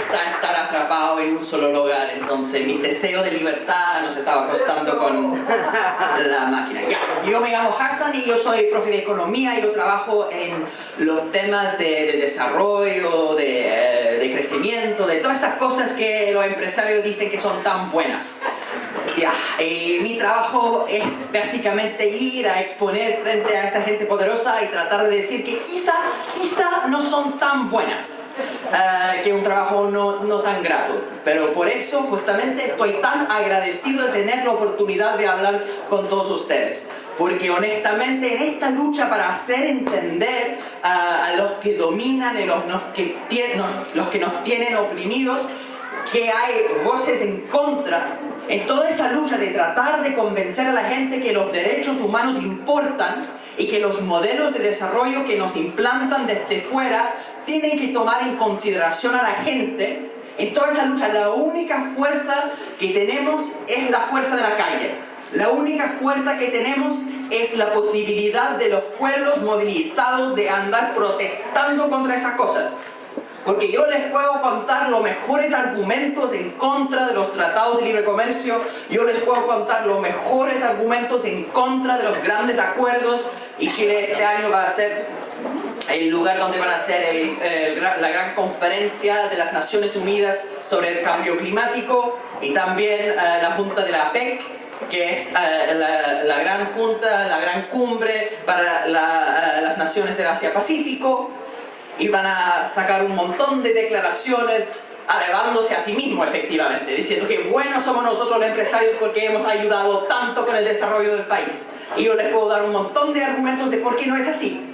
gusta estar atrapado en un solo lugar, entonces mi deseo de libertad nos estaba costando con la máquina. Ya, yo me llamo Hassan y yo soy profe de economía y yo trabajo en los temas de desarrollo, de crecimiento, de todas esas cosas que los empresarios dicen que son tan buenas. Ya, mi trabajo es básicamente ir a exponer frente a esa gente poderosa y tratar de decir que quizá no son tan buenas, que un trabajo no tan grato. Pero por eso justamente estoy tan agradecido de tener la oportunidad de hablar con todos ustedes. Porque honestamente en esta lucha para hacer entender a los que dominan y los que nos tienen oprimidos, que hay voces en contra, en toda esa lucha de tratar de convencer a la gente que los derechos humanos importan y que los modelos de desarrollo que nos implantan desde fuera tienen que tomar en consideración a la gente. En toda esa lucha la única fuerza que tenemos es la fuerza de la calle. La única fuerza que tenemos es la posibilidad de los pueblos movilizados de andar protestando contra esas cosas. Porque yo les puedo contar los mejores argumentos en contra de los tratados de libre comercio, yo les puedo contar los mejores argumentos en contra de los grandes acuerdos, y Chile este año va a ser el lugar donde van a hacer la gran conferencia de las Naciones Unidas sobre el cambio climático, y también la junta de la APEC, que es la gran junta, la gran cumbre para las naciones del Asia-Pacífico. Y van a sacar un montón de declaraciones alabándose a sí mismos, efectivamente, diciendo que buenos somos nosotros los empresarios porque hemos ayudado tanto con el desarrollo del país. Y yo les puedo dar un montón de argumentos de por qué no es así.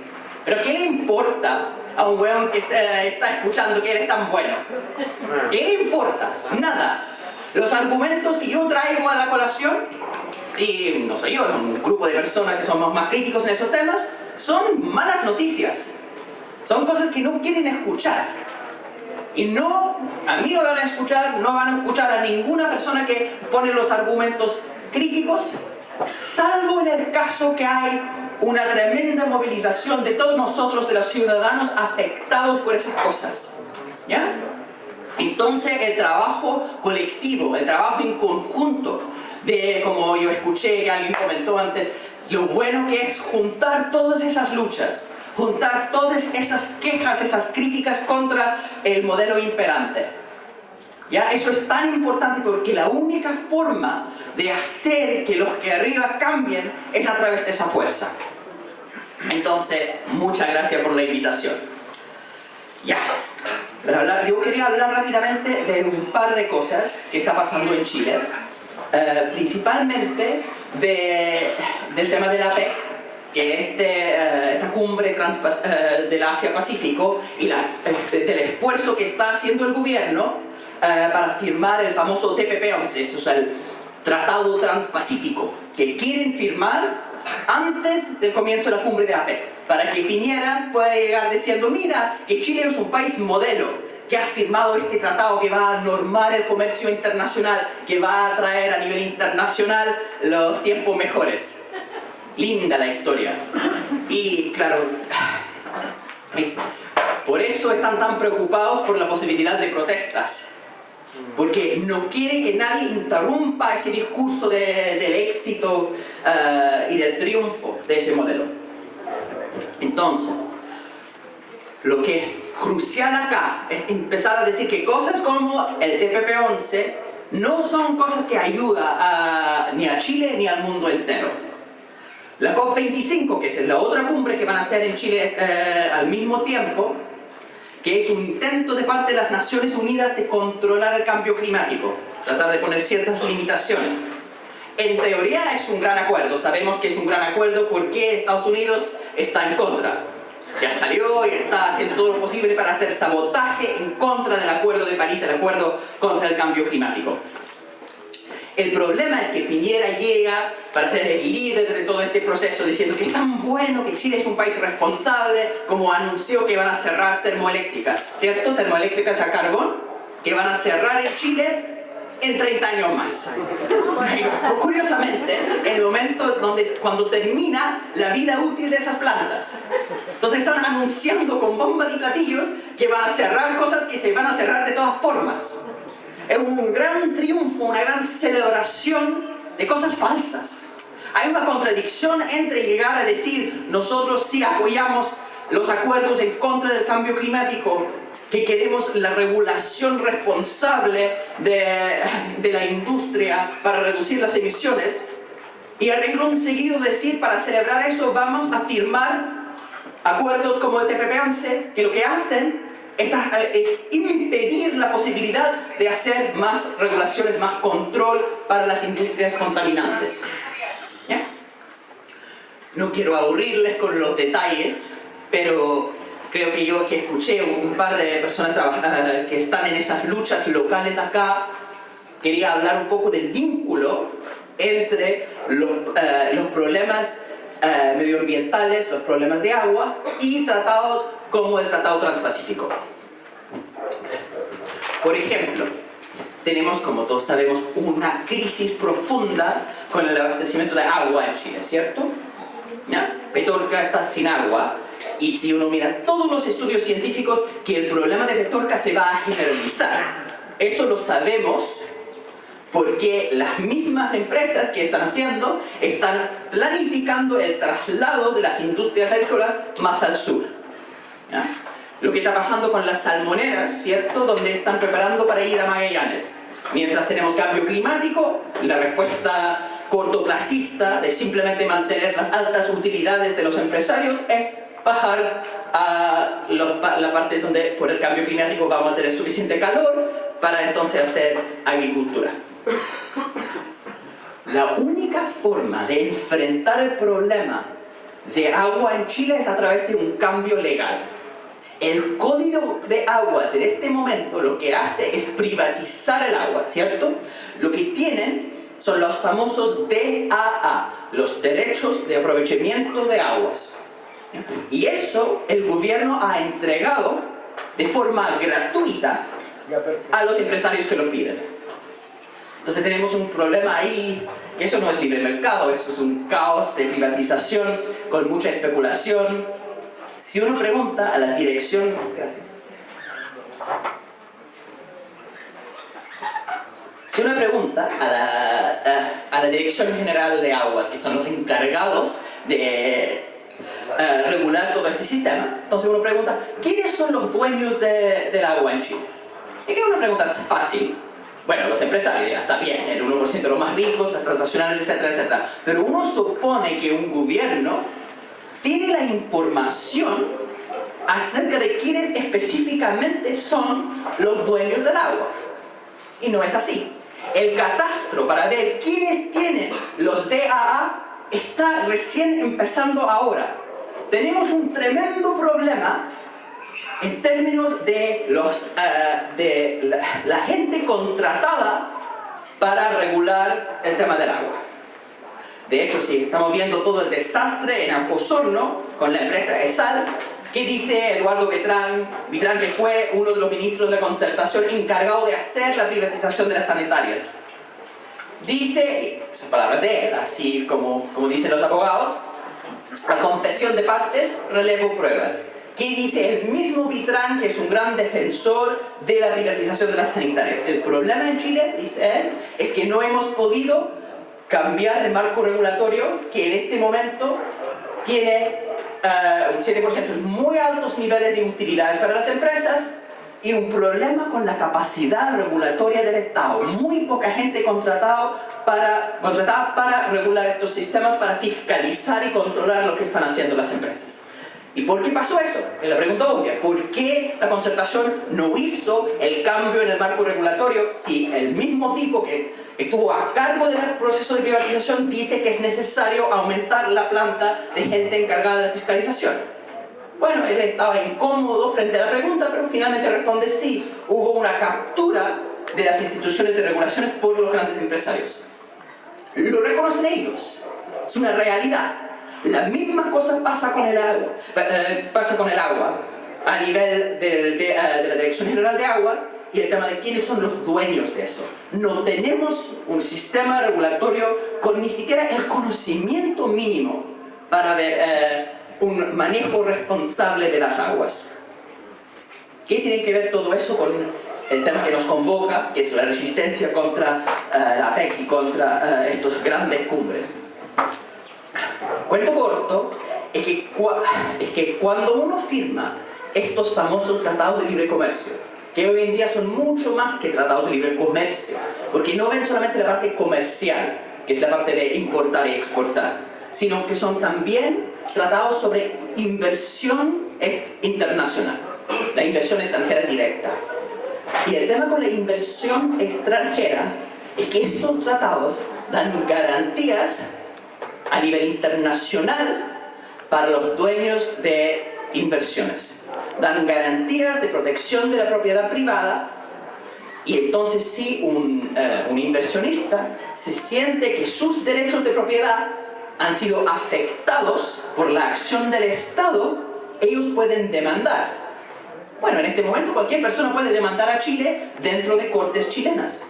Pero ¿qué le importa a un weón que está escuchando que él es tan bueno? ¿Qué le importa? Nada. Los argumentos que yo traigo a la colación, y no soy yo, es un grupo de personas que somos más críticos en esos temas, son malas noticias. Son cosas que no quieren escuchar. Y a mí no me van a escuchar, no van a escuchar a ninguna persona que pone los argumentos críticos, salvo en el caso que hay una tremenda movilización de todos nosotros, de los ciudadanos afectados por esas cosas. ¿Ya? Entonces el trabajo colectivo, el trabajo en conjunto, como yo escuché que alguien comentó antes, lo bueno que es juntar todas esas luchas, juntar todas esas quejas, esas críticas contra el modelo imperante. ¿Ya? Eso es tan importante porque la única forma de hacer que los que arriba cambien es a través de esa fuerza. Entonces, muchas gracias por la invitación. Ya, yo quería hablar rápidamente de un par de cosas que está pasando en Chile, principalmente del tema de la APEC, que esta cumbre del Asia-Pacífico y del esfuerzo que está haciendo el gobierno para firmar el famoso TPP-11, o sea, el Tratado Transpacífico, que quieren firmar antes del comienzo de la cumbre de APEC, para que Piñera pueda llegar diciendo, mira, que Chile es un país modelo, que ha firmado este tratado que va a normar el comercio internacional, que va a traer a nivel internacional los tiempos mejores. Linda la historia. Y claro, por eso están tan preocupados por la posibilidad de protestas, porque no quieren que nadie interrumpa ese discurso del éxito y del triunfo de ese modelo. Entonces, lo que es crucial acá es empezar a decir que cosas como el TPP-11 no son cosas que ayudan ni a Chile ni al mundo entero. La COP25, que es la otra cumbre que van a hacer en Chile al mismo tiempo, que es un intento de parte de las Naciones Unidas de controlar el cambio climático, tratar de poner ciertas limitaciones. En teoría es un gran acuerdo, sabemos que es un gran acuerdo porque Estados Unidos está en contra. Ya salió y está haciendo todo lo posible para hacer sabotaje en contra del Acuerdo de París, el acuerdo contra el cambio climático. El problema es que Piñera llega para ser el líder de todo este proceso, diciendo que es tan bueno, que Chile es un país responsable, como anunció que van a cerrar termoeléctricas, ¿cierto? Termoeléctricas a carbón, que van a cerrar en Chile en 30 años más. Pero, curiosamente, el momento cuando termina la vida útil de esas plantas. Entonces están anunciando con bombas y platillos que van a cerrar cosas que se van a cerrar de todas formas. Es un gran triunfo, una gran celebración de cosas falsas. Hay una contradicción entre llegar a decir nosotros sí apoyamos los acuerdos en contra del cambio climático, que queremos la regulación responsable de la industria para reducir las emisiones, y a renglón seguido decir para celebrar eso vamos a firmar acuerdos como el TPP-11, que lo que hacen es impedir la posibilidad de hacer más regulaciones, más control para las industrias contaminantes. ¿Ya? No quiero aburrirles con los detalles, pero creo que yo que escuché un par de personas que están en esas luchas locales acá, quería hablar un poco del vínculo entre los problemas medioambientales, los problemas de agua y tratados como el Tratado Transpacífico. Por ejemplo, tenemos, como todos sabemos, una crisis profunda con el abastecimiento de agua en Chile, ¿cierto? ¿Ya? Petorca está sin agua, y si uno mira todos los estudios científicos, que el problema de Petorca se va a generalizar. Eso lo sabemos porque las mismas empresas que están planificando el traslado de las industrias agrícolas más al sur. ¿Ya? Lo que está pasando con las salmoneras, ¿cierto? Donde están preparando para ir a Magallanes. Mientras tenemos cambio climático, la respuesta cortoplacista de simplemente mantener las altas utilidades de los empresarios es bajar a la parte donde por el cambio climático vamos a tener suficiente calor para entonces hacer agricultura. La única forma de enfrentar el problema de agua en Chile es a través de un cambio legal. El Código de Aguas en este momento lo que hace es privatizar el agua, ¿cierto? Lo que tienen son los famosos DAA, los derechos de aprovechamiento de aguas. Y eso el gobierno ha entregado de forma gratuita a los empresarios que lo piden. Entonces tenemos un problema ahí, que eso no es libre mercado, eso es un caos de privatización con mucha especulación. Si uno pregunta a la dirección... Gracias. Si uno pregunta a la Dirección General de Aguas, que son los encargados de regular todo este sistema, entonces uno pregunta, ¿quiénes son los dueños del agua en Chile? Y que una pregunta fácil. Bueno, los empresarios, ya está bien, el 1% de los más ricos, las transnacionales, etcétera, etcétera. Pero uno supone que un gobierno tiene la información acerca de quiénes específicamente son los dueños del agua. Y no es así. El catastro para ver quiénes tienen los DAA está recién empezando ahora. Tenemos un tremendo problema en términos de la gente contratada para regular el tema del agua. De hecho, si estamos viendo todo el desastre en Osorno con la empresa ESAL, ¿qué dice Eduardo Vitrán, que fue uno de los ministros de la Concertación encargado de hacer la privatización de las sanitarias? Dice, son palabras de él, así como dicen los abogados, la confesión de partes, relevo pruebas. ¿Qué dice el mismo Vitrán, que es un gran defensor de la privatización de las sanitarias? El problema en Chile, dice él, es que no hemos podido cambiar el marco regulatorio que en este momento tiene un 7%, muy altos niveles de utilidades para las empresas y un problema con la capacidad regulatoria del Estado. Muy poca gente contratada para regular estos sistemas, para fiscalizar y controlar lo que están haciendo las empresas. ¿Y por qué pasó eso? Es la pregunta obvia. ¿Por qué la Concertación no hizo el cambio en el marco regulatorio si el mismo tipo que estuvo a cargo del proceso de privatización dice que es necesario aumentar la planta de gente encargada de fiscalización? Bueno, él estaba incómodo frente a la pregunta, pero finalmente responde sí. Hubo una captura de las instituciones de regulaciones por los grandes empresarios. Lo reconocen ellos. Es una realidad. La misma cosa pasa con el agua, a nivel de la Dirección General de Aguas, y el tema de quiénes son los dueños de eso. No tenemos un sistema regulatorio con ni siquiera el conocimiento mínimo para ver un manejo responsable de las aguas. ¿Qué tiene que ver todo eso con el tema que nos convoca, que es la resistencia contra la PEC y contra estos grandes cumbres? Cuento corto, es que cuando uno firma estos famosos tratados de libre comercio, que hoy en día son mucho más que tratados de libre comercio, porque no ven solamente la parte comercial, que es la parte de importar y exportar, sino que son también tratados sobre inversión internacional, la inversión extranjera directa. Y el tema con la inversión extranjera es que estos tratados dan garantías a nivel internacional para los dueños de inversiones. Dan garantías de protección de la propiedad privada, y entonces si un inversionista se siente que sus derechos de propiedad han sido afectados por la acción del Estado, ellos pueden demandar. Bueno, en este momento cualquier persona puede demandar a Chile dentro de cortes chilenas.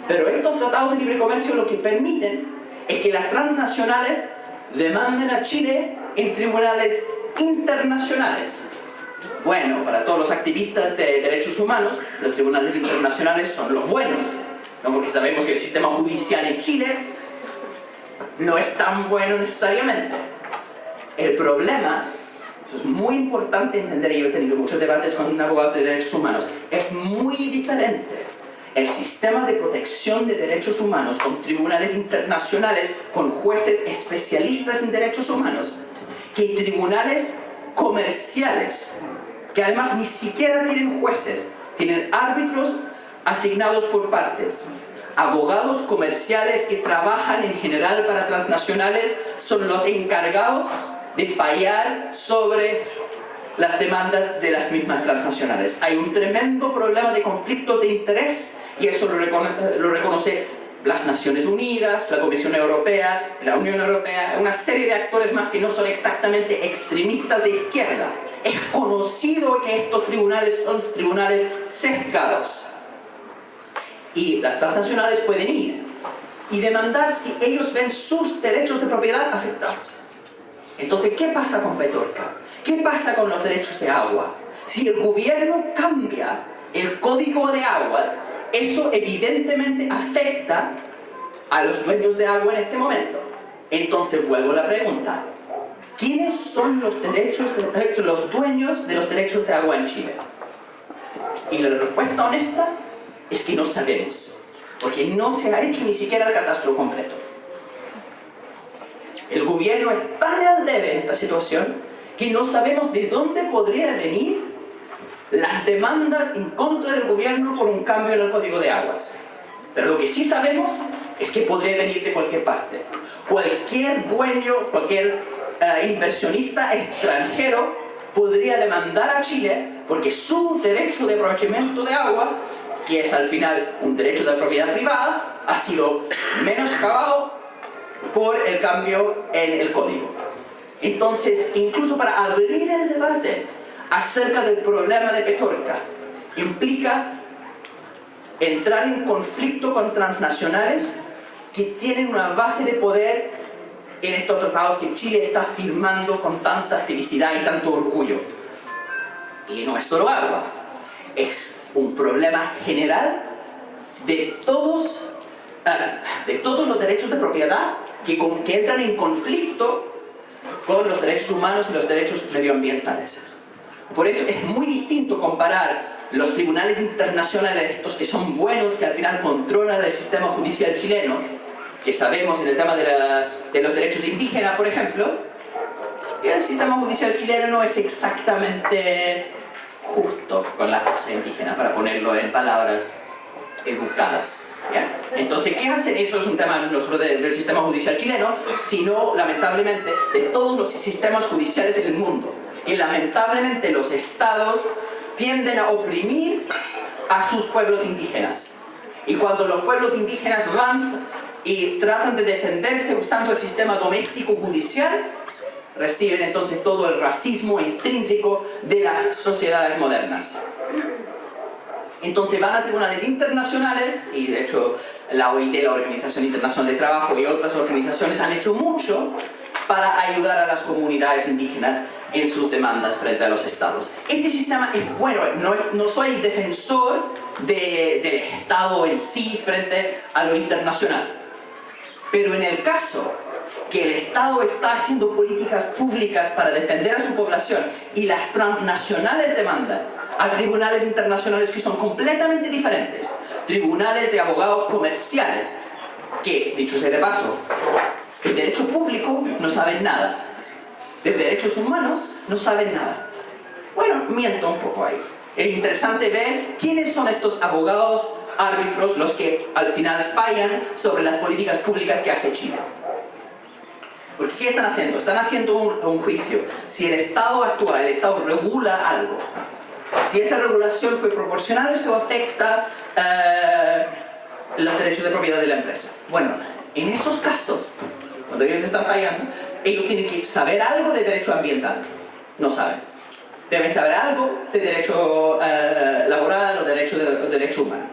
Pero estos tratados de libre comercio lo que permiten es que las transnacionales demanden a Chile en tribunales internacionales. Bueno, para todos los activistas de derechos humanos, los tribunales internacionales son los buenos, ¿no? Porque sabemos que el sistema judicial en Chile no es tan bueno necesariamente. El problema, eso es muy importante entender, y yo he tenido muchos debates con abogados de derechos humanos, es muy diferente el sistema de protección de derechos humanos con tribunales internacionales, con jueces especialistas en derechos humanos, que tribunales comerciales, que además ni siquiera tienen jueces, tienen árbitros asignados por partes. Abogados comerciales que trabajan en general para transnacionales son los encargados de fallar sobre las demandas de las mismas transnacionales. Hay un tremendo problema de conflictos de interés, y eso lo reconoce las Naciones Unidas, la Comisión Europea, la Unión Europea, una serie de actores más que no son exactamente extremistas de izquierda. Es conocido que estos tribunales son tribunales sesgados. Y las transnacionales pueden ir y demandar si ellos ven sus derechos de propiedad afectados. Entonces, ¿qué pasa con Petorca? ¿Qué pasa con los derechos de agua? Si el gobierno cambia el código de aguas, eso evidentemente afecta a los dueños de agua en este momento. Entonces vuelvo a la pregunta: ¿quiénes son los dueños de los derechos de agua en Chile? Y la respuesta honesta es que no sabemos, porque no se ha hecho ni siquiera el catastro completo. El gobierno es tan al debe en esta situación que no sabemos de dónde podrían venir las demandas en contra del gobierno por un cambio en el código de aguas. Pero lo que sí sabemos es que podría venir de cualquier parte. Cualquier dueño, cualquier inversionista extranjero podría demandar a Chile porque su derecho de aprovechamiento de agua, que es al final un derecho de propiedad privada, ha sido menoscabado por el cambio en el código. Entonces, incluso para abrir el debate acerca del problema de Petorca, implica entrar en conflicto con transnacionales que tienen una base de poder en estos tratados que Chile está firmando con tanta felicidad y tanto orgullo. Y no es solo agua, es un problema general de todos los derechos de propiedad que entran en conflicto con los derechos humanos y los derechos medioambientales. Por eso es muy distinto comparar los tribunales internacionales, estos que son buenos, que al final controlan el sistema judicial chileno, que sabemos en el tema de los derechos indígenas, por ejemplo, que el sistema judicial chileno no es exactamente justo con la causa indígena, para ponerlo en palabras educadas. ¿Ya? Entonces, ¿qué hacen? Eso es un tema no solo del sistema judicial chileno, sino, lamentablemente, de todos los sistemas judiciales en el mundo. Y lamentablemente los estados tienden a oprimir a sus pueblos indígenas. Y cuando los pueblos indígenas van y tratan de defenderse usando el sistema doméstico judicial, reciben entonces todo el racismo intrínseco de las sociedades modernas. Entonces van a tribunales internacionales, y de hecho la OIT, la Organización Internacional de Trabajo, y otras organizaciones han hecho mucho para ayudar a las comunidades indígenas en sus demandas frente a los estados. Este sistema es bueno, no soy defensor del Estado en sí frente a lo internacional, pero en el caso que el Estado está haciendo políticas públicas para defender a su población y las transnacionales demandan a tribunales internacionales que son completamente diferentes, tribunales de abogados comerciales, que, dicho sea de paso, de derecho público no saben nada, de derechos humanos no saben nada. Bueno, miento un poco ahí. Es interesante ver quiénes son estos abogados árbitros los que al final fallan sobre las políticas públicas que hace Chile. Porque ¿qué están haciendo? Están haciendo un juicio. Si el Estado actúa, el Estado regula algo, si esa regulación fue proporcional, eso afecta los derechos de propiedad de la empresa. Bueno, en esos casos, cuando ellos están fallando, ellos tienen que saber algo de derecho ambiental. No saben. Deben saber algo de derecho laboral o derecho humano.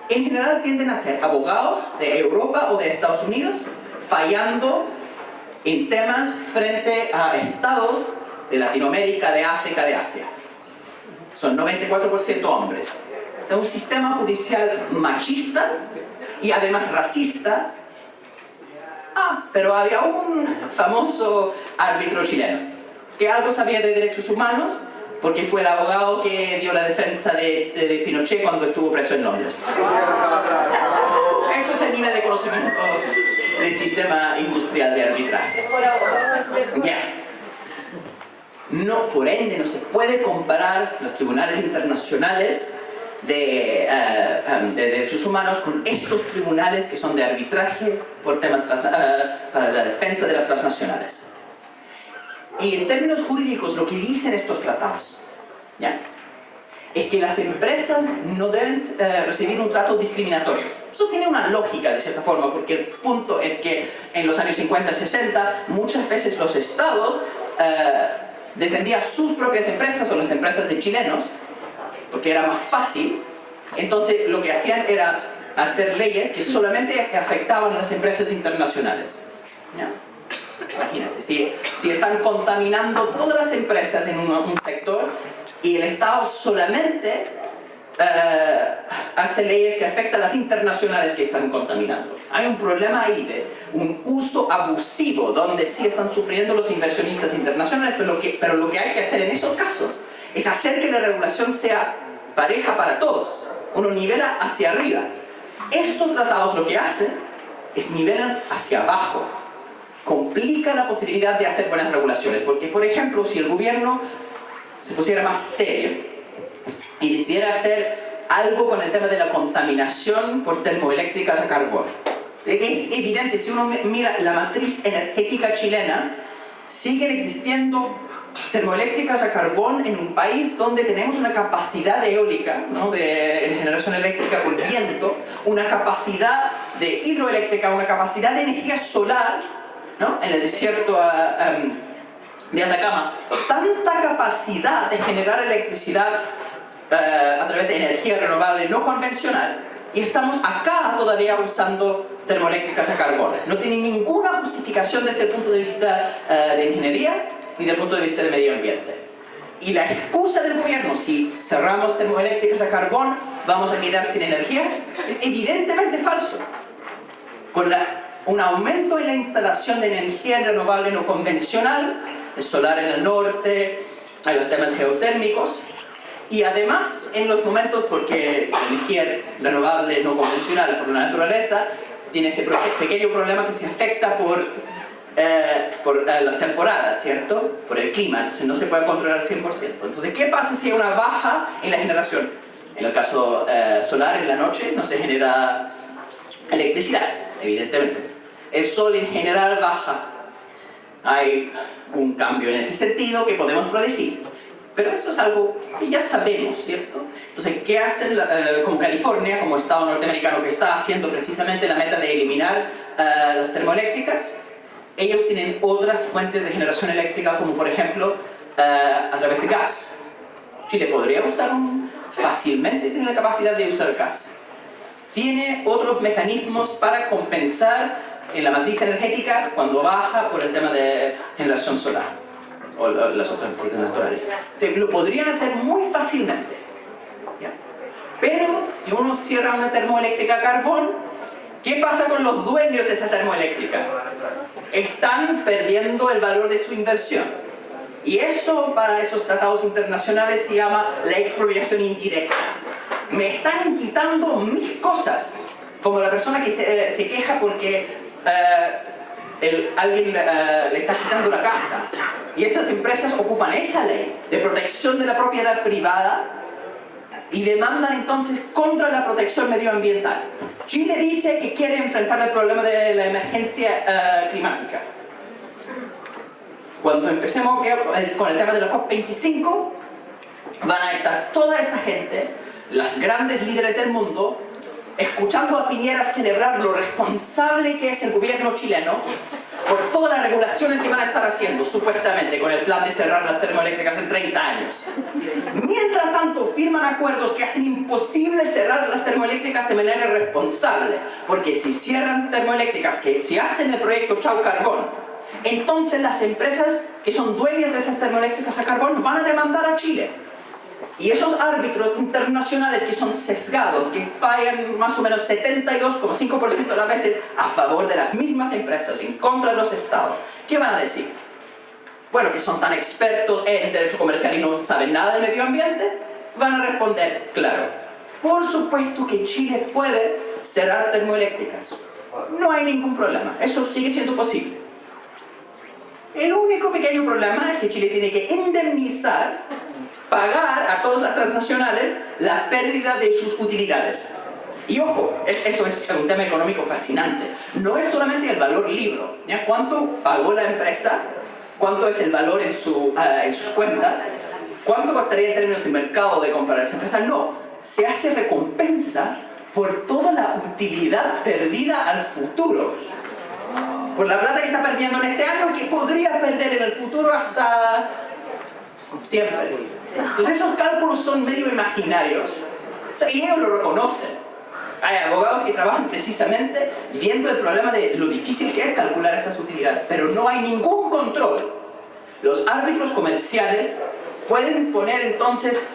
En general tienden a ser abogados de Europa o de Estados Unidos fallando en temas frente a estados de Latinoamérica, de África, de Asia. Son 94% hombres. Es un sistema judicial machista y además racista. Pero había un famoso árbitro chileno que algo sabía de derechos humanos porque fue el abogado que dio la defensa de Pinochet cuando estuvo preso en Londres. Eso es el nivel de conocimiento del sistema industrial de arbitraje. Ya. No, por ende, no se puede comparar los tribunales internacionales de derechos humanos con estos tribunales que son de arbitraje por temas para la defensa de las transnacionales. Y en términos jurídicos, lo que dicen estos tratados, ¿ya?, es que las empresas no deben recibir un trato discriminatorio. Eso tiene una lógica de cierta forma, porque el punto es que en los años 50 y 60 muchas veces los estados defendían sus propias empresas o las empresas de chilenos, porque era más fácil. Entonces lo que hacían era hacer leyes que solamente afectaban a las empresas internacionales, ¿ya? Imagínense, si están contaminando todas las empresas en un sector y el Estado solamente hace leyes que afectan a las internacionales que están contaminando. Hay un problema ahí de un uso abusivo donde sí están sufriendo los inversionistas internacionales, pero lo que hay que hacer en esos casos es hacer que la regulación sea pareja para todos. Uno nivela hacia arriba. Estos tratados lo que hacen es nivelan hacia abajo. Complica la posibilidad de hacer buenas regulaciones, porque por ejemplo si el gobierno se pusiera más serio y decidiera hacer algo con el tema de la contaminación por termoeléctricas a carbón, es evidente, si uno mira la matriz energética chilena, siguen existiendo termoeléctricas a carbón en un país donde tenemos una capacidad eólica, ¿no?, de generación eléctrica por viento, una capacidad de hidroeléctrica, una capacidad de energía solar, ¿no?, en el desierto de Atacama, tanta capacidad de generar electricidad a través de energía renovable no convencional, y estamos acá todavía usando termoeléctricas a carbón. No tiene ninguna justificación desde el punto de vista de ingeniería ni desde el punto de vista del medio ambiente. Y la excusa del gobierno, si cerramos termoeléctricas a carbón, vamos a quedar sin energía, es evidentemente falso. Con un aumento en la instalación de energía renovable no convencional, el solar en el norte, hay los temas geotérmicos, y además en los momentos, porque la energía renovable no convencional por la naturaleza tiene ese pequeño problema que se afecta por las temporadas, ¿cierto?, por el clima, entonces no se puede controlar al 100%. Entonces, ¿qué pasa si hay una baja en la generación? En el caso solar, en la noche no se genera electricidad, evidentemente. El sol en general baja. Hay un cambio en ese sentido que podemos predecir. Pero eso es algo que ya sabemos, ¿cierto? Entonces, ¿qué hacen como California, como estado norteamericano que está haciendo precisamente la meta de eliminar las termoeléctricas? Ellos tienen otras fuentes de generación eléctrica, como por ejemplo a través de gas. Chile podría usar fácilmente tiene la capacidad de usar gas. Tiene otros mecanismos para compensar en la matriz energética cuando baja por el tema de generación solar o las otras fuentes naturales. Lo podrían hacer muy fácilmente. ¿Ya? Pero si uno cierra una termoeléctrica a carbón, ¿qué pasa con los dueños de esa termoeléctrica? Están perdiendo el valor de su inversión. Y eso para esos tratados internacionales se llama la expropiación indirecta. Me están quitando mis cosas, como la persona que se queja porque alguien le está quitando la casa. Y esas empresas ocupan esa ley de protección de la propiedad privada y demandan entonces contra la protección medioambiental. Chile dice que quiere enfrentar el problema de la emergencia climática. Cuando empecemos con el tema de la COP25, van a estar toda esa gente, las grandes líderes del mundo, escuchando a Piñera celebrar lo responsable que es el gobierno chileno por todas las regulaciones que van a estar haciendo, supuestamente, con el plan de cerrar las termoeléctricas en 30 años. Mientras tanto, firman acuerdos que hacen imposible cerrar las termoeléctricas de manera responsable, porque si cierran termoeléctricas, que si hacen el proyecto Chau Carbón, entonces las empresas que son dueñas de esas termoeléctricas a carbón van a demandar a Chile. Y esos árbitros internacionales que son sesgados, que fallan más o menos 72,5% de las veces a favor de las mismas empresas, en contra de los estados, ¿qué van a decir? Bueno, que son tan expertos en derecho comercial y no saben nada del medio ambiente, van a responder, claro, por supuesto que Chile puede cerrar termoeléctricas. No hay ningún problema, eso sigue siendo posible. El único pequeño problema es que Chile tiene que indemnizar, pagar a todas las transnacionales la pérdida de sus utilidades. Y ojo, eso es un tema económico fascinante. No es solamente el valor libro, ¿ya? ¿Cuánto pagó la empresa? ¿Cuánto es el valor en sus cuentas? ¿Cuánto costaría en términos de mercado de comprar esa empresa? No, se hace recompensa por toda la utilidad perdida al futuro. Por la plata que está perdiendo en este año, que podría perder en el futuro hasta siempre. Entonces esos cálculos son medio imaginarios, o sea, y ellos lo reconocen. Hay abogados que trabajan precisamente viendo el problema de lo difícil que es calcular esas utilidades, pero no hay ningún control. Los árbitros comerciales pueden poner entonces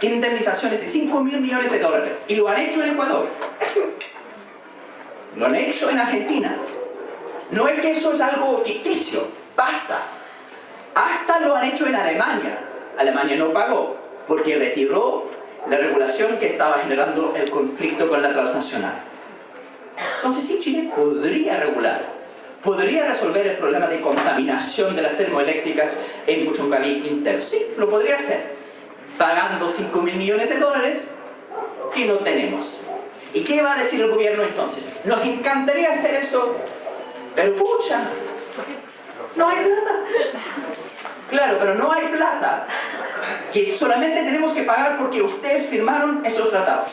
indemnizaciones de 5.000 millones de dólares, y lo han hecho en Ecuador, lo han hecho en Argentina. No es que eso es algo ficticio, pasa. Hasta lo han hecho en Alemania. Alemania no pagó porque retiró la regulación que estaba generando el conflicto con la transnacional. Entonces sí, Chile podría regular, podría resolver el problema de contaminación de las termoeléctricas en Puchuncaví Inter. Sí, lo podría hacer, pagando 5.000 millones de dólares que no tenemos. ¿Y qué va a decir el gobierno entonces? Nos encantaría hacer eso, pero pucha, no hay plata. Claro, pero no hay plata, que solamente tenemos que pagar porque ustedes firmaron esos tratados.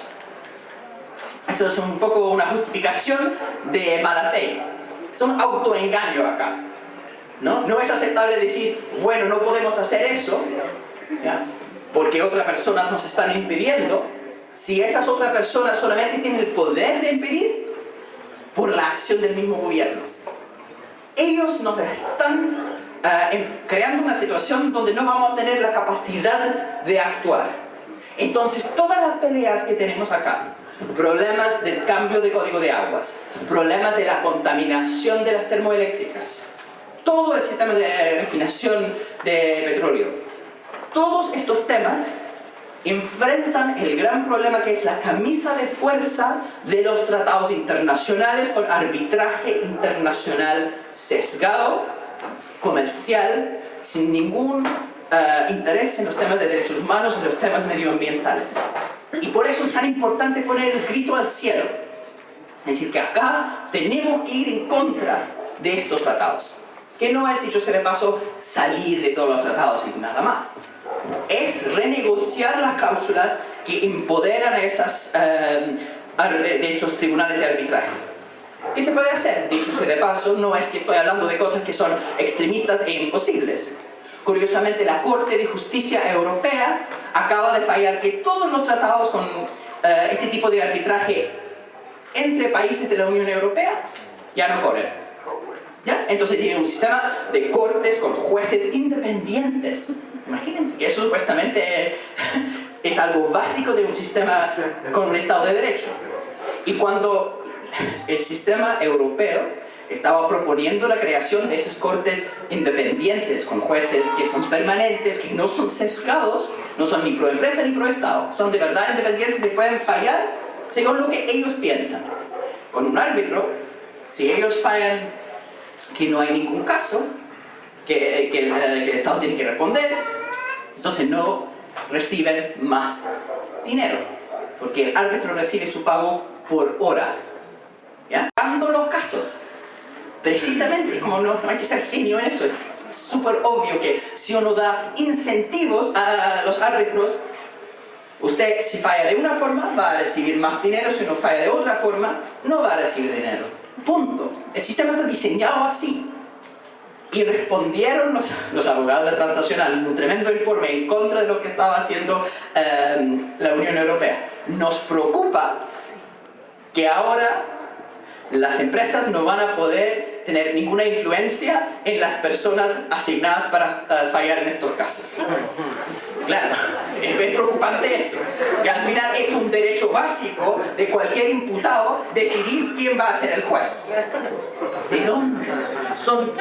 Eso es un poco una justificación de mala fe. Es un autoengaño acá. No es aceptable decir, bueno, no podemos hacer eso, ¿ya? Porque otras personas nos están impidiendo, si esas otras personas solamente tienen el poder de impedir por la acción del mismo gobierno. Ellos nos están creando una situación donde no vamos a tener la capacidad de actuar. Entonces, todas las peleas que tenemos acá, problemas del cambio de código de aguas, problemas de la contaminación de las termoeléctricas, todo el sistema de refinación de petróleo, todos estos temas enfrentan el gran problema que es la camisa de fuerza de los tratados internacionales con arbitraje internacional sesgado, comercial, sin ningún interés en los temas de derechos humanos y los temas medioambientales. Y por eso es tan importante poner el grito al cielo. Es decir, que acá tenemos que ir en contra de estos tratados. Que no es, dicho sea de paso, salir de todos los tratados y nada más. Es renegociar las cláusulas que empoderan a de estos tribunales de arbitraje. ¿Qué se puede hacer? Dicho sea de paso, no es que estoy hablando de cosas que son extremistas e imposibles. Curiosamente, la Corte de Justicia Europea acaba de fallar que todos los tratados con este tipo de arbitraje entre países de la Unión Europea ya no corren. ¿Ya? Entonces tiene un sistema de cortes con jueces independientes. Imagínense que eso supuestamente es algo básico de un sistema con un Estado de Derecho. Y cuando el sistema europeo estaba proponiendo la creación de esas cortes independientes con jueces que son permanentes, que no son sesgados, no son ni pro empresa ni pro Estado, son de verdad independientes y se pueden fallar según lo que ellos piensan. Con un árbitro, si ellos fallan que no hay ningún caso, que el Estado tiene que responder, entonces no reciben más dinero, porque el árbitro recibe su pago por hora. ¿Ya? Dando los casos. Precisamente, como no hay que ser genio en eso, es súper obvio que si uno da incentivos a los árbitros, usted si falla de una forma va a recibir más dinero, si uno falla de otra forma no va a recibir dinero. Punto. El sistema está diseñado así. Y respondieron los abogados de transnacional en un tremendo informe en contra de lo que estaba haciendo la Unión Europea. Nos preocupa que ahora las empresas no van a poder tener ninguna influencia en las personas asignadas para fallar en estos casos. Claro, es preocupante eso, que al final es un derecho básico de cualquier imputado decidir quién va a ser el juez. ¿De dónde? Son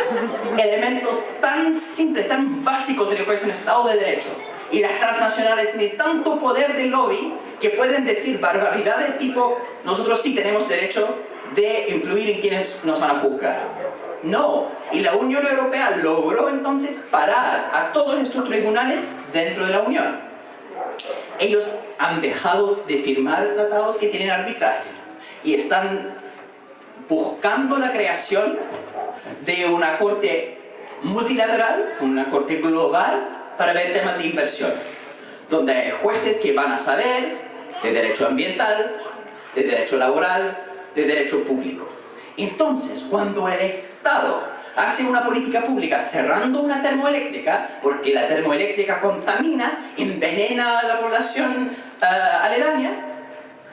elementos tan simples, tan básicos de lo que es un Estado de Derecho. Y las transnacionales tienen tanto poder de lobby que pueden decir barbaridades tipo, nosotros sí tenemos derecho de influir en quienes nos van a juzgar. No, y la Unión Europea logró entonces parar a todos estos tribunales dentro de la Unión. Ellos han dejado de firmar tratados que tienen arbitraje y están buscando la creación de una corte multilateral, una corte global para ver temas de inversión, donde hay jueces que van a saber de derecho ambiental, de derecho laboral, de derecho público. Entonces, cuando el Estado hace una política pública cerrando una termoeléctrica, porque la termoeléctrica contamina, envenena a la población aledaña,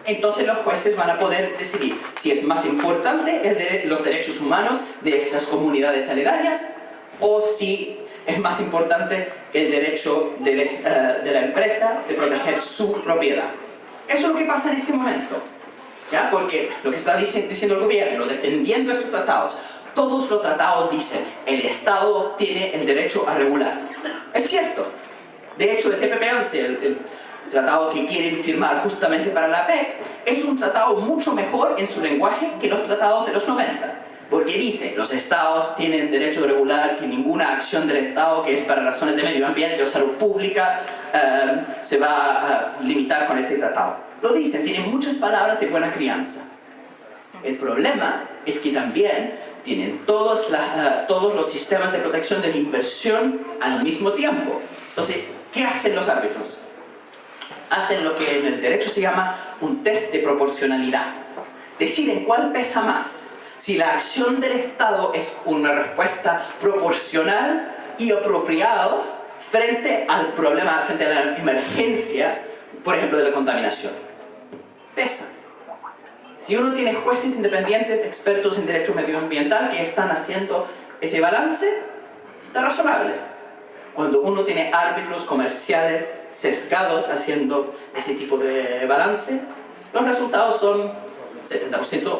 entonces los jueces van a poder decidir si es más importante los derechos humanos de esas comunidades aledañas o si es más importante el derecho de la empresa de proteger su propiedad. Eso es lo que pasa en este momento. ¿Ya? Porque lo que está diciendo el gobierno, defendiendo estos tratados, todos los tratados dicen el Estado tiene el derecho a regular. Es cierto. De hecho, el TPP-11, el tratado que quieren firmar justamente para la PEC, es un tratado mucho mejor en su lenguaje que los tratados de los 90. Porque dice, los Estados tienen derecho a regular que ninguna acción del Estado que es para razones de medio ambiente o salud pública se va a limitar con este tratado. Lo dicen, tienen muchas palabras de buena crianza. El problema es que también tienen todos los sistemas de protección de la inversión al mismo tiempo. Entonces, ¿qué hacen los árbitros? Hacen lo que en el derecho se llama un test de proporcionalidad. Deciden cuál pesa más. Si la acción del Estado es una respuesta proporcional y apropiada frente al problema, frente a la emergencia, por ejemplo, de la contaminación. Pesa. Si uno tiene jueces independientes, expertos en derecho medioambiental que están haciendo ese balance, está razonable. Cuando uno tiene árbitros comerciales sesgados haciendo ese tipo de balance, los resultados son 70%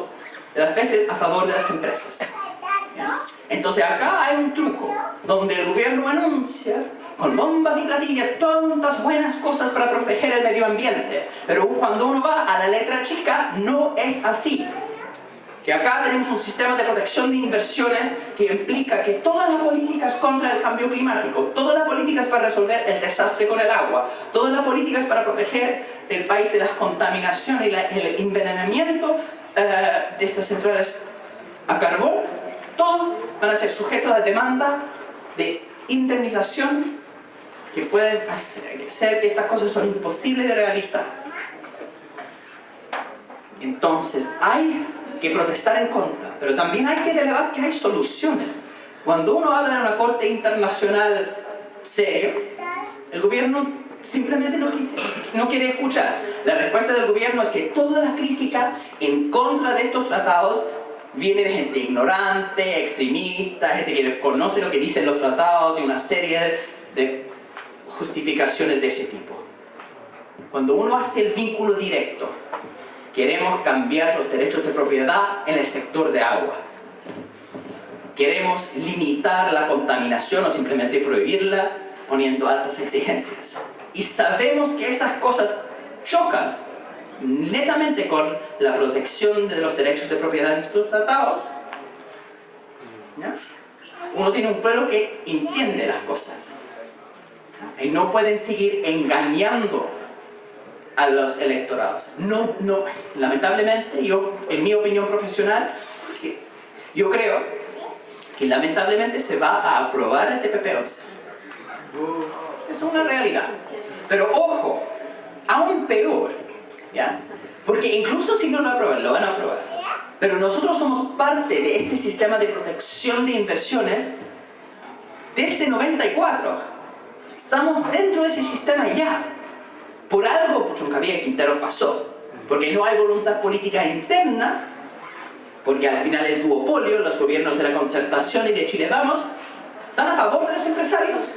de las veces a favor de las empresas. ¿Ya? Entonces acá hay un truco donde el gobierno anuncia con bombas y platillas tantas buenas cosas para proteger el medio ambiente, pero cuando uno va a la letra chica no es así. Que acá tenemos un sistema de protección de inversiones que implica que todas las políticas contra el cambio climático, todas las políticas para resolver el desastre con el agua, todas las políticas para proteger el país de las contaminaciones y el envenenamiento de estas centrales a carbón, todos van a ser sujetos a demanda de indemnización que pueden hacer que estas cosas son imposibles de realizar. Entonces, hay que protestar en contra, pero también hay que relevar que hay soluciones. Cuando uno habla de una corte internacional serio, el gobierno simplemente no quiere escuchar. La respuesta del gobierno es que toda la crítica en contra de estos tratados viene de gente ignorante, extremista, gente que desconoce lo que dicen los tratados y una serie de justificaciones de ese tipo. Cuando uno hace el vínculo directo, queremos cambiar los derechos de propiedad en el sector de agua. Queremos limitar la contaminación o simplemente prohibirla poniendo altas exigencias. Y sabemos que esas cosas chocan netamente con la protección de los derechos de propiedad en estos tratados. ¿Ya? Uno tiene un pueblo que entiende las cosas. Y no pueden seguir engañando a los electorados. Lamentablemente, en mi opinión profesional, yo creo que lamentablemente se va a aprobar el TPP-11. Es una realidad. Pero ojo, aún peor, ¿ya? Porque incluso si no lo aprueban, lo van a aprobar. Pero nosotros somos parte de este sistema de protección de inversiones desde 94. Estamos dentro de ese sistema ya. Por algo Puchuncaví y Quintero pasó. Porque no hay voluntad política interna, porque al final el duopolio, los gobiernos de la Concertación y de Chile Vamos, están a favor de los empresarios.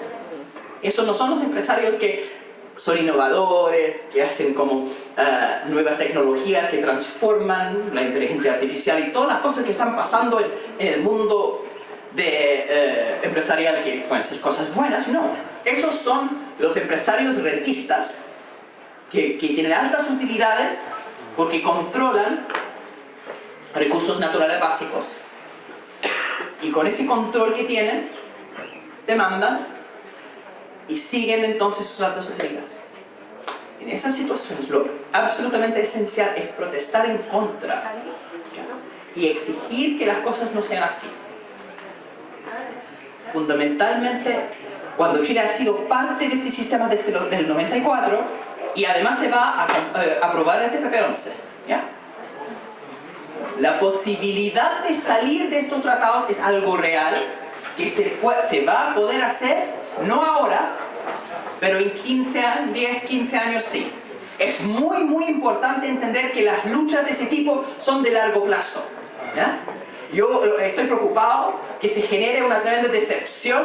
Esos no son los empresarios que son innovadores, que hacen como nuevas tecnologías que transforman la inteligencia artificial y todas las cosas que están pasando en el mundo empresarial, que pueden ser cosas buenas. No, esos son los empresarios rentistas que tienen altas utilidades porque controlan recursos naturales básicos, y con ese control que tienen demandan y siguen entonces sus altas utilidades. En esas situaciones lo absolutamente esencial es protestar en contra, ¿ya? Y exigir que las cosas no sean así. Fundamentalmente, cuando Chile ha sido parte de este sistema desde el 94, y además se va a aprobar el TPP-11, ¿ya? La posibilidad de salir de estos tratados es algo real, que se va a poder hacer, no ahora, pero en 10, 15 años sí. Es muy importante entender que las luchas de ese tipo son de largo plazo, ¿ya? Yo estoy preocupado que se genere una tremenda decepción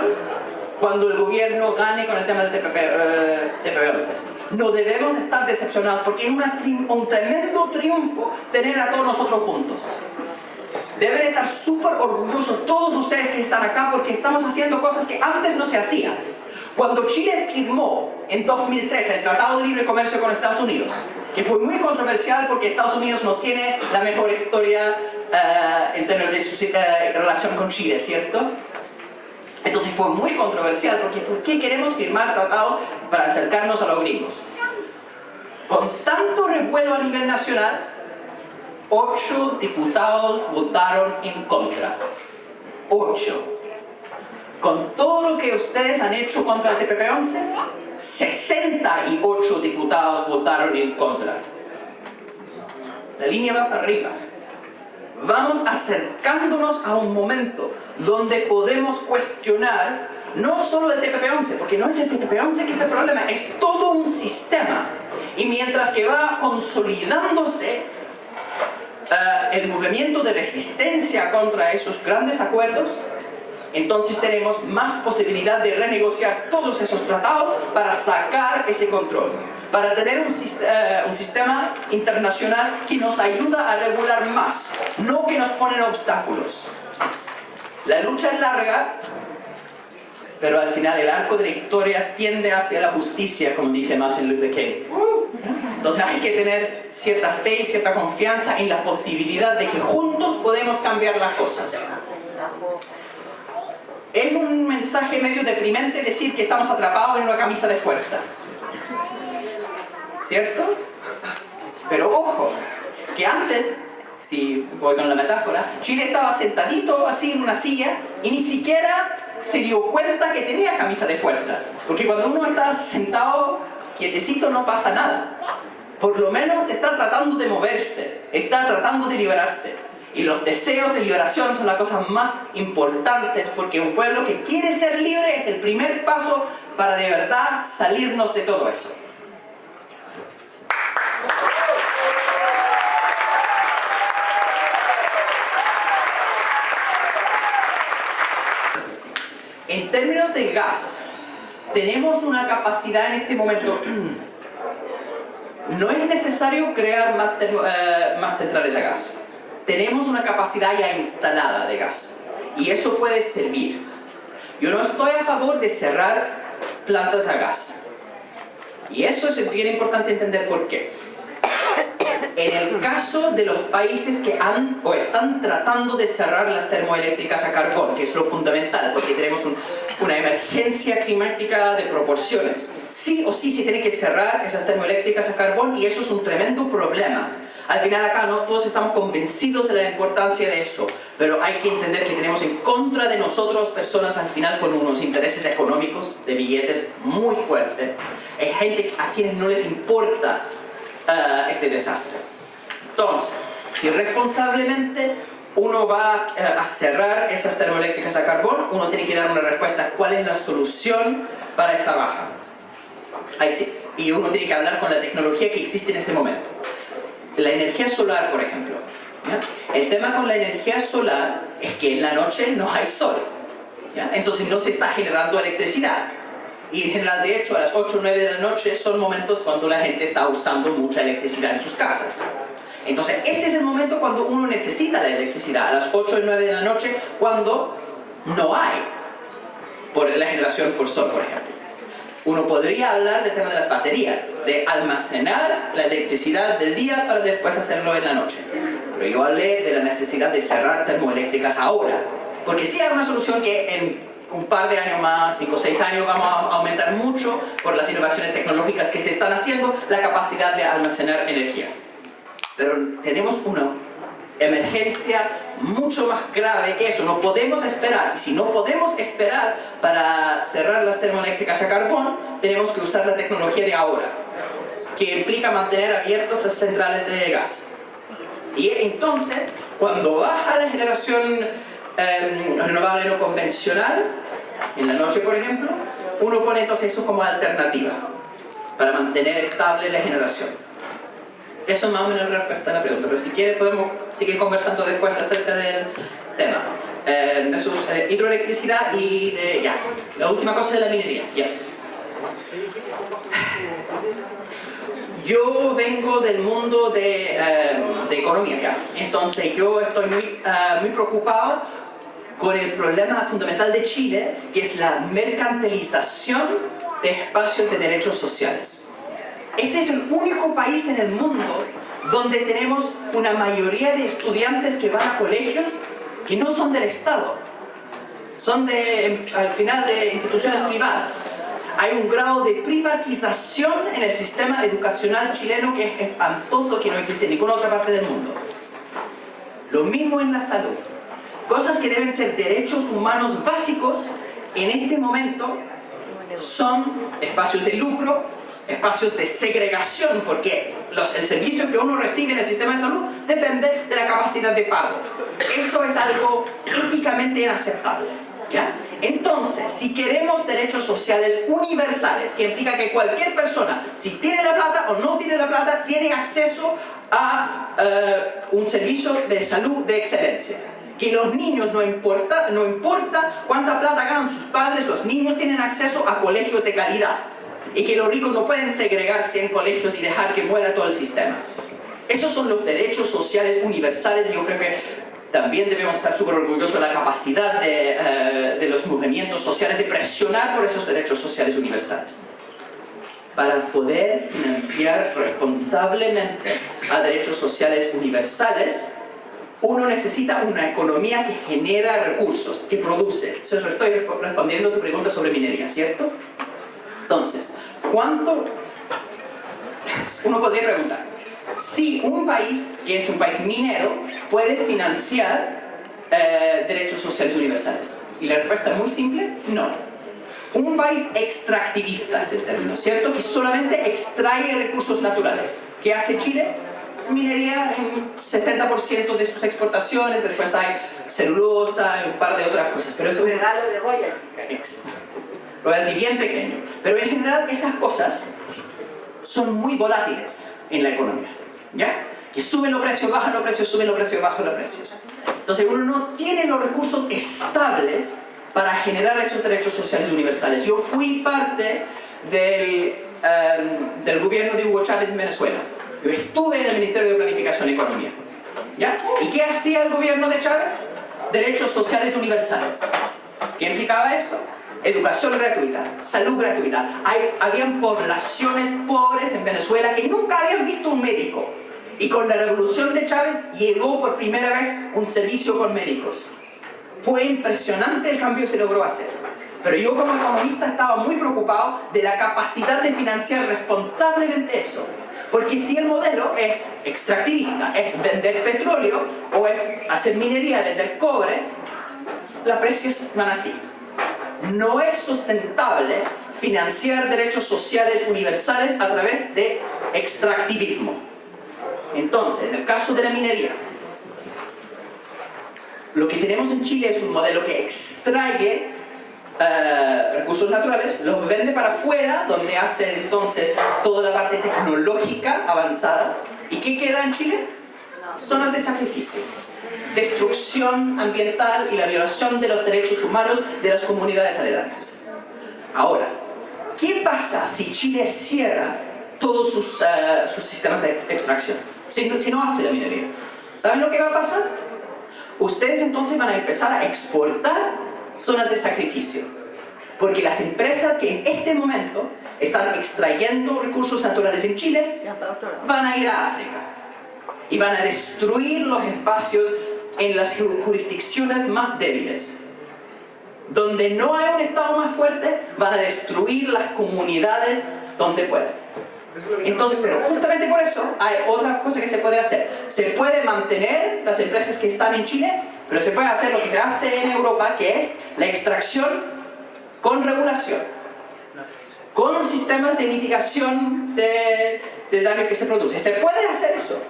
cuando el gobierno gane con el tema del TPP-11. No debemos estar decepcionados porque es un tremendo triunfo tener a todos nosotros juntos. Deben estar súper orgullosos todos ustedes que están acá porque estamos haciendo cosas que antes no se hacían. Cuando Chile firmó en 2003 el Tratado de Libre Comercio con Estados Unidos, que fue muy controversial porque Estados Unidos no tiene la mejor historia en términos de su relación con Chile, ¿cierto? Entonces fue muy controversial porque ¿por qué queremos firmar tratados para acercarnos a los gringos? Con tanto revuelo a nivel nacional, 8 diputados votaron en contra. 8. Con todo lo que ustedes han hecho contra el TPP-11, 68 diputados votaron en contra. La línea va para arriba. Vamos acercándonos a un momento donde podemos cuestionar no solo el TPP-11, porque no es el TPP-11 que es el problema, es todo un sistema. Y mientras que va consolidándose el movimiento de resistencia contra esos grandes acuerdos, entonces tenemos más posibilidad de renegociar todos esos tratados para sacar ese control, para tener un sistema internacional que nos ayuda a regular más, no que nos ponen obstáculos. La lucha es larga, pero al final el arco de la historia tiende hacia la justicia, como dice Martin Luther King. Entonces hay que tener cierta fe y cierta confianza en la posibilidad de que juntos podemos cambiar las cosas. Es un mensaje medio deprimente decir que estamos atrapados en una camisa de fuerza, ¿cierto? Pero ojo, que antes, si voy con la metáfora, Chile estaba sentadito así en una silla y ni siquiera se dio cuenta que tenía camisa de fuerza, porque cuando uno está sentado quietecito no pasa nada. Por lo menos está tratando de moverse, está tratando de liberarse. Y los deseos de liberación son las cosas más importantes, porque un pueblo que quiere ser libre es el primer paso para de verdad salirnos de todo eso. En términos de gas, tenemos una capacidad en este momento. No es necesario crear más centrales a gas. Tenemos una capacidad ya instalada de gas y eso puede servir. Yo no estoy a favor de cerrar plantas a gas. Y eso es bien importante entender por qué. En el caso de los países que han o están tratando de cerrar las termoeléctricas a carbón, que es lo fundamental, porque tenemos una emergencia climática de proporciones, sí o sí se tiene que cerrar esas termoeléctricas a carbón y eso es un tremendo problema. Al final acá no todos estamos convencidos de la importancia de eso, pero hay que entender que tenemos en contra de nosotros personas al final con unos intereses económicos de billetes muy fuertes. Hay gente a quienes no les importa este desastre. Entonces, si responsablemente uno va a cerrar esas termoeléctricas a carbón, uno tiene que dar una respuesta a cuál es la solución para esa baja. Ahí sí. Y uno tiene que hablar con la tecnología que existe en ese momento. La energía solar, por ejemplo. ¿Ya? El tema con la energía solar es que en la noche no hay sol. ¿Ya? Entonces no se está generando electricidad. Y en general, de hecho, a las 8 o 9 de la noche son momentos cuando la gente está usando mucha electricidad en sus casas. Entonces, ese es el momento cuando uno necesita la electricidad, a las 8 o 9 de la noche, cuando no hay por la generación por sol, por ejemplo. Uno podría hablar del tema de las baterías, de almacenar la electricidad del día para después hacerlo en la noche. Pero yo hablé de la necesidad de cerrar termoeléctricas ahora, porque sí hay una solución que en un par de años más, 5 o 6 años, vamos a aumentar mucho por las innovaciones tecnológicas que se están haciendo, la capacidad de almacenar energía. Pero tenemos una emergencia mucho más grave que eso, no podemos esperar. Y si no podemos esperar para cerrar las termoeléctricas a carbón, tenemos que usar la tecnología de ahora, que implica mantener abiertas las centrales de gas. Y entonces, cuando baja la generación renovable no convencional, en la noche por ejemplo, uno pone entonces eso como alternativa para mantener estable la generación. Eso es más o menos la respuesta a la pregunta, pero si quiere podemos seguir conversando después acerca del tema. Hidroelectricidad y ya, la última cosa es la minería. Ya. Yo vengo del mundo de economía, ya. Entonces yo estoy muy preocupado con el problema fundamental de Chile, que es la mercantilización de espacios de derechos sociales. Este es el único país en el mundo donde tenemos una mayoría de estudiantes que van a colegios que no son del Estado, son al final de instituciones privadas. Hay un grado de privatización en el sistema educacional chileno que es espantoso, que no existe en ninguna otra parte del mundo. Lo mismo en la salud. Cosas que deben ser derechos humanos básicos, en este momento son espacios de lucro, espacios de segregación, porque el servicio que uno recibe en el sistema de salud depende de la capacidad de pago. Eso es algo éticamente inaceptable. ¿Ya? Entonces, si queremos derechos sociales universales, que implica que cualquier persona, si tiene la plata o no tiene la plata, tiene acceso a un servicio de salud de excelencia. Que los niños, no importa cuánta plata ganan sus padres, los niños tienen acceso a colegios de calidad. Y que los ricos no pueden segregarse en colegios y dejar que muera todo el sistema. Esos son los derechos sociales universales y yo creo que también debemos estar súper orgullosos de la capacidad de los movimientos sociales de presionar por esos derechos sociales universales. Para poder financiar responsablemente a derechos sociales universales, uno necesita una economía que genera recursos, que produce. Eso estoy respondiendo a tu pregunta sobre minería, ¿cierto? Entonces, ¿cuánto? Uno podría preguntar, si un país, que es un país minero, puede financiar derechos sociales universales. Y la respuesta es muy simple, no. Un país extractivista es el término, ¿cierto? Que solamente extrae recursos naturales. ¿Qué hace Chile? Minería en 70% de sus exportaciones, después hay celulosa y un par de otras cosas. Pero eso es un regalo de royalties. royalty bien pequeño. Pero en general esas cosas son muy volátiles en la economía, ¿ya? Que suben los precios, bajan los precios, suben los precios, bajan los precios. Entonces uno no tiene los recursos estables para generar esos derechos sociales universales. Yo fui parte del gobierno de Hugo Chávez en Venezuela. Yo estuve en el Ministerio de Planificación y Economía, ¿ya? ¿Y qué hacía el gobierno de Chávez? Derechos sociales universales. ¿Qué implicaba eso? Educación gratuita, salud gratuita. Habían poblaciones pobres en Venezuela que nunca habían visto un médico. Y con la revolución de Chávez llegó por primera vez un servicio con médicos. Fue impresionante el cambio que se logró hacer. Pero yo como economista estaba muy preocupado de la capacidad de financiar responsablemente eso. Porque si el modelo es extractivista, es vender petróleo o es hacer minería, vender cobre, los precios van así. No es sustentable financiar derechos sociales universales a través de extractivismo. Entonces, en el caso de la minería, lo que tenemos en Chile es un modelo que extrae recursos naturales, los vende para afuera, donde hace entonces toda la parte tecnológica avanzada. ¿Y qué queda en Chile? Zonas de sacrificio, destrucción ambiental y la violación de los derechos humanos de las comunidades aledañas. Ahora, ¿qué pasa si Chile cierra todos sus sistemas de extracción? Si no hace la minería. ¿Saben lo que va a pasar? Ustedes entonces van a empezar a exportar zonas de sacrificio. Porque las empresas que en este momento están extrayendo recursos naturales en Chile van a ir a África y van a destruir los espacios en las jurisdicciones más débiles. Donde no hay un Estado más fuerte, van a destruir las comunidades donde pueden. Entonces, pero justamente por eso hay otra cosa que se puede hacer. Se puede mantener las empresas que están en Chile, pero se puede hacer lo que se hace en Europa, que es la extracción con regulación, con sistemas de mitigación de daño que se produce. Se puede hacer eso,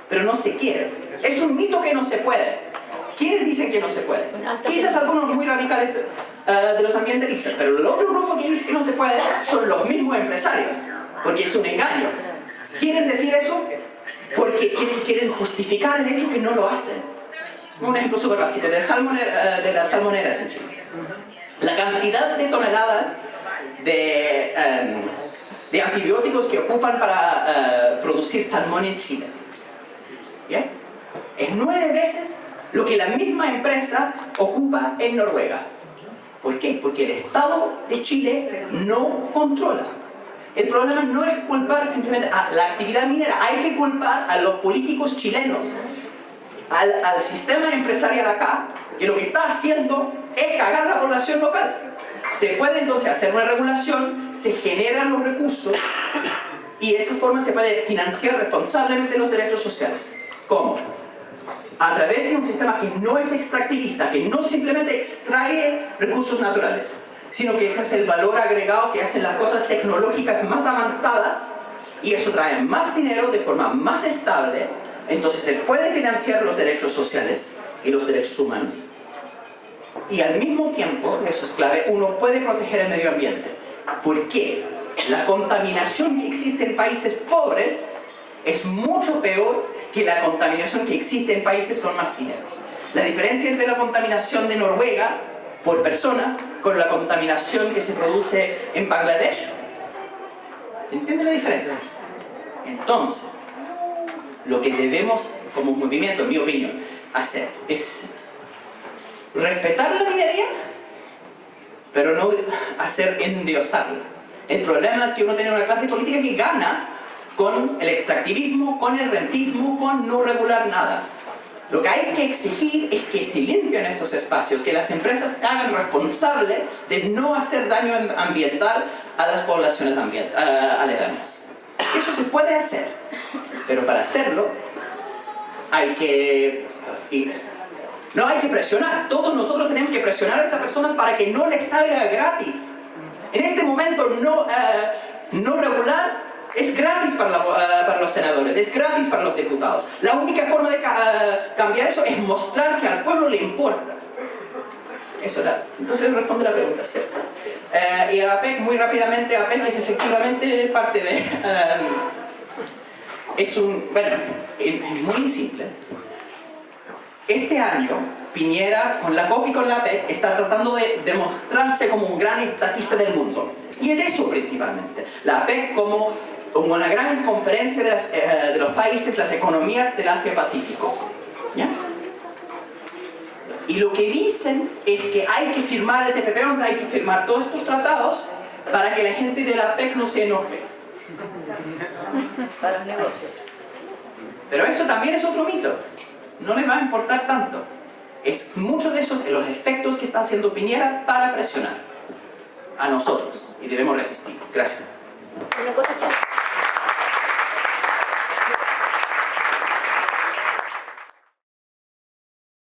pero no se quiere. Es un mito que no se puede. ¿Quiénes dicen que no se puede? Quizás algunos muy radicales de los ambientalistas, pero el otro grupo que dice que no se puede son los mismos empresarios, porque es un engaño. ¿Quieren decir eso? Porque quieren justificar el hecho que no lo hacen. Un ejemplo súper básico de las salmoneras en Chile. La cantidad de toneladas de antibióticos que ocupan para producir salmón en Chile, ¿bien? Es 9 veces lo que la misma empresa ocupa en Noruega. ¿Por qué? Porque el Estado de Chile no controla. El problema no es culpar simplemente a la actividad minera, hay que culpar a los políticos chilenos, al sistema empresarial acá, que lo que está haciendo es cagar la población local. Se puede entonces hacer una regulación, se generan los recursos y de esa forma se puede financiar responsablemente los derechos sociales. ¿Cómo? A través de un sistema que no es extractivista, que no simplemente extrae recursos naturales, sino que ese es el valor agregado que hacen las cosas tecnológicas más avanzadas y eso trae más dinero de forma más estable. Entonces se puede financiar los derechos sociales y los derechos humanos y al mismo tiempo, eso es clave, uno puede proteger el medio ambiente. ¿Por qué? La contaminación que existe en países pobres es mucho peor que la contaminación que existe en países con más dinero. La diferencia entre la contaminación de Noruega por persona con la contaminación que se produce en Bangladesh. ¿Se entiende la diferencia? Entonces, lo que debemos como movimiento, en mi opinión, hacer es respetar la minería, pero no hacer endiosarla. El problema es que uno tiene una clase política que gana con el extractivismo, con el rentismo, con no regular nada. Lo que hay que exigir es que se limpien esos espacios, que las empresas hagan responsable de no hacer daño ambiental a las poblaciones aledañas. Eso se puede hacer, pero para hacerlo hay que no hay que presionar. Todos nosotros tenemos que presionar a esas personas para que no les salga gratis. En este momento no regular es gratis para los senadores, es gratis para los diputados. La única forma de cambiar eso es mostrar que al pueblo le importa. Eso era. Entonces responde la pregunta, ¿cierto? Y a APEC, muy rápidamente, APEC es efectivamente parte de... bueno, es muy simple. Este año, Piñera, con la COP y con la APEC, está tratando de demostrarse como un gran estatista del mundo. Y es eso principalmente. La APEC como una gran conferencia de los países, las economías del Asia-Pacífico. ¿Ya? Y lo que dicen es que hay que firmar el TPP-11, hay que firmar todos estos tratados para que la gente de la APEC no se enoje. Para los negocios. Pero eso también es otro mito. No les va a importar tanto. Es muchos de esos los efectos que está haciendo Piñera para presionar a nosotros. Y debemos resistir. Gracias. Una cosa,